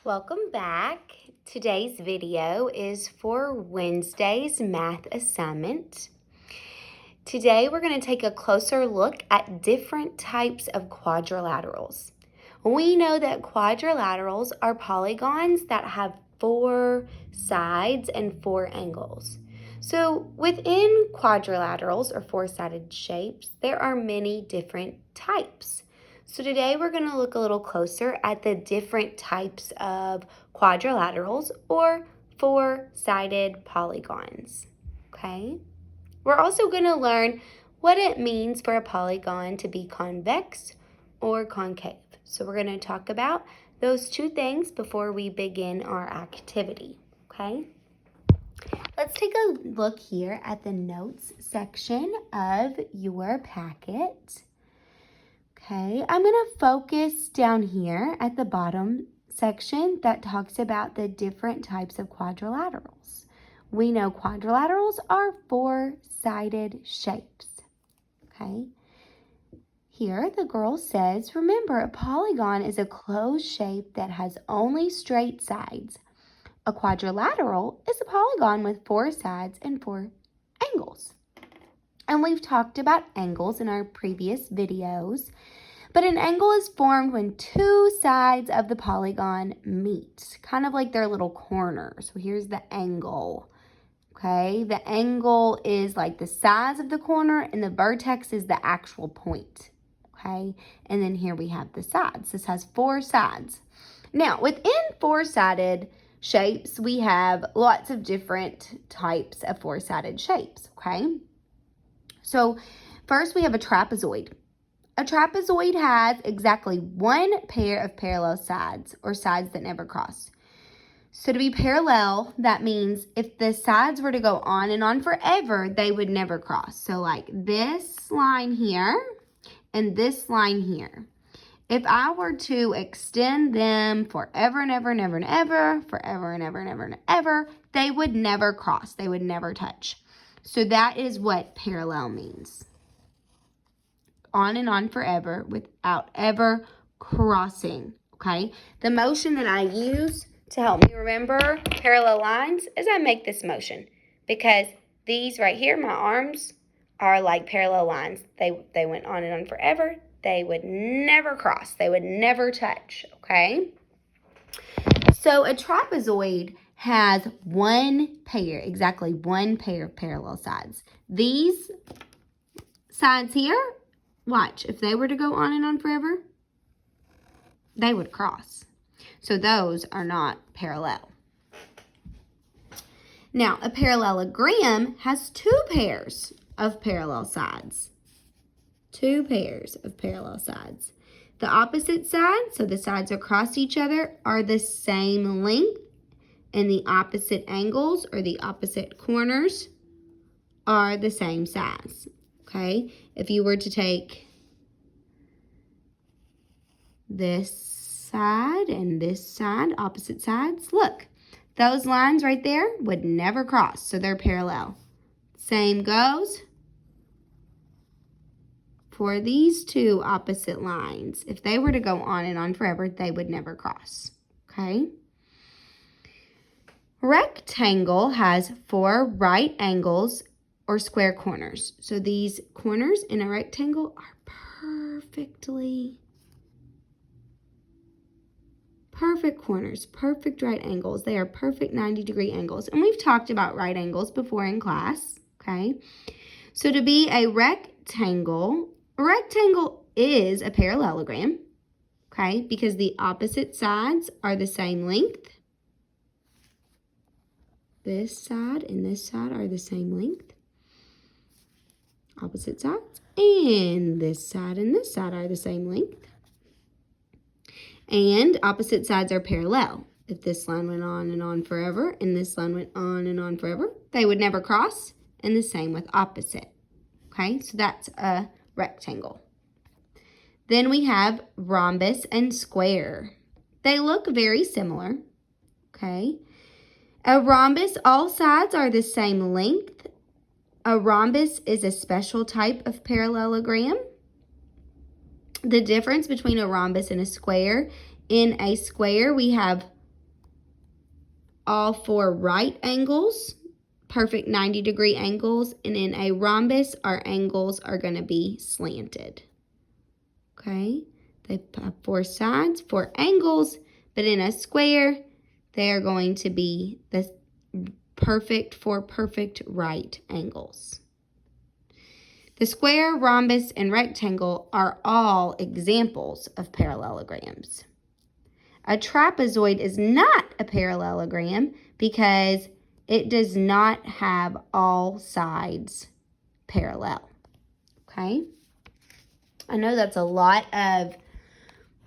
Welcome back. Today's video is for Wednesday's math assignment. Today we're going to take a closer look at different types of quadrilaterals. We know that quadrilaterals are polygons that have 4 sides and 4 angles. So within quadrilaterals or 4-sided shapes, there are many different types. So today we're going to look a little closer at the different types of quadrilaterals or 4-sided polygons. Okay? We're also going to learn what it means for a polygon to be convex or concave. So we're going to talk about those two things before we begin our activity. Okay? Let's take a look here at the notes section of your packet. Okay, I'm going to focus down here at the bottom section that talks about the different types of quadrilaterals. We know quadrilaterals are 4-sided shapes. Okay, here the girl says, remember, a polygon is a closed shape that has only straight sides. A quadrilateral is a polygon with 4 sides and 4 angles. And we've talked about angles in our previous videos. But an angle is formed when 2 sides of the polygon meet, kind of like their little corners. So here's the angle. Okay, the angle is like the size of the corner and the vertex is the actual point. Okay, and then here we have the sides. This has 4 sides. Now, within 4-sided shapes, we have lots of different types of 4-sided shapes. Okay, so first we have a trapezoid. A trapezoid has exactly 1 pair of parallel sides, or sides that never cross. So to be parallel, that means if the sides were to go on and on forever, they would never cross. So like this line here and this line here. If I were to extend them forever and ever and ever and ever, forever and ever and ever and ever, they would never cross. They would never touch. So that is what parallel means. On and on forever without ever crossing, okay? The motion that I use to help me remember parallel lines is I make this motion because these right here, my arms, are like parallel lines. They went on and on forever. They would never cross. They would never touch, okay? So a trapezoid has 1 pair, exactly 1 pair of parallel sides. These sides here, watch, if they were to go on and on forever, they would cross. So those are not parallel. Now, a parallelogram has 2 pairs of parallel sides. 2 pairs of parallel sides. The opposite sides, so the sides across each other, are the same length, and the opposite angles or the opposite corners are the same size. Okay, if you were to take this side and this side, opposite sides, look, those lines right there would never cross, so they're parallel. Same goes for these 2 opposite lines. If they were to go on and on forever, they would never cross, okay? Rectangle has 4 right angles or square corners. So these corners in a rectangle are perfect corners, perfect right angles. They are perfect 90-degree angles. And we've talked about right angles before in class, okay? So to be a rectangle is a parallelogram, okay? Because the opposite sides are the same length. This side and this side are the same length. Opposite sides. And this side are the same length. And opposite sides are parallel. If this line went on and on forever and this line went on and on forever, they would never cross. And the same with opposite. Okay, so that's a rectangle. Then we have rhombus and square. They look very similar. Okay. A rhombus, all sides are the same length. A rhombus is a special type of parallelogram. The difference between a rhombus and a square, in a square we have all 4 right angles, perfect 90-degree angles, and in a rhombus, our angles are going to be slanted. Okay, they have 4 sides, 4 angles, but in a square, they are going to be the perfect right angles. The square, rhombus, and rectangle are all examples of parallelograms. A trapezoid is not a parallelogram because it does not have all sides parallel. Okay? I know that's a lot of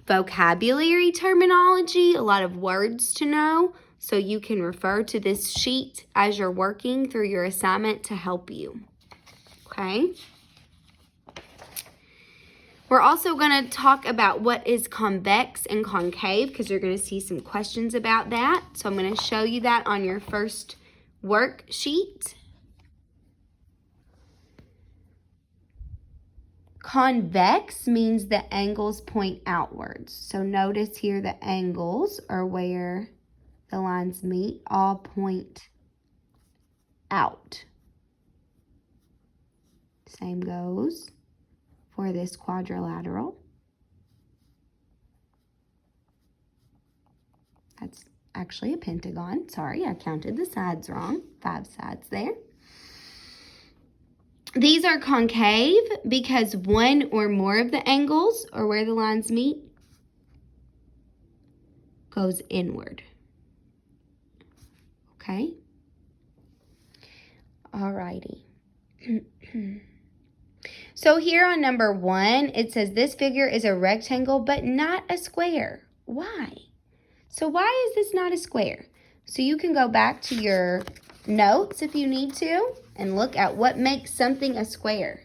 vocabulary terminology, a lot of words to know, so you can refer to this sheet as you're working through your assignment to help you. Okay? We're also going to talk about what is convex and concave because you're going to see some questions about that. So I'm going to show you that on your first worksheet. Convex means the angles point outwards. So notice here the angles are where the lines meet, all point out. Same goes for this quadrilateral. That's actually a pentagon. Sorry, I counted the sides wrong. 5 sides there. These are concave because one or more of the angles, or where the lines meet, goes inward. Okay? Alrighty. So here on number 1, it says this figure is a rectangle but not a square. Why? So why is this not a square? So you can go back to your notes if you need to and look at what makes something a square.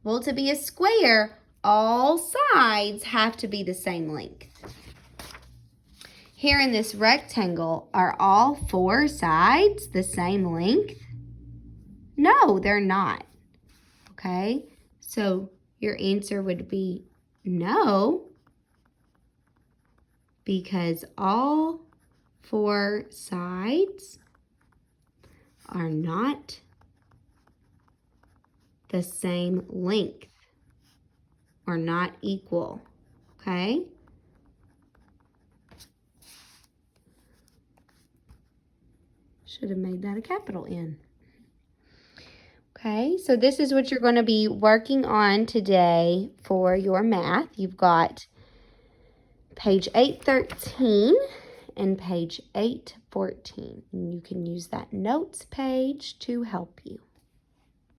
Well, to be a square, all sides have to be the same length. Here in this rectangle, are all 4 sides the same length? No, they're not. Okay, so your answer would be no, because all 4 sides are not the same length or not equal. Okay? Should have made that a capital N. Okay, so this is what you're going to be working on today for your math. You've got page 813 and page 814. And you can use that notes page to help you.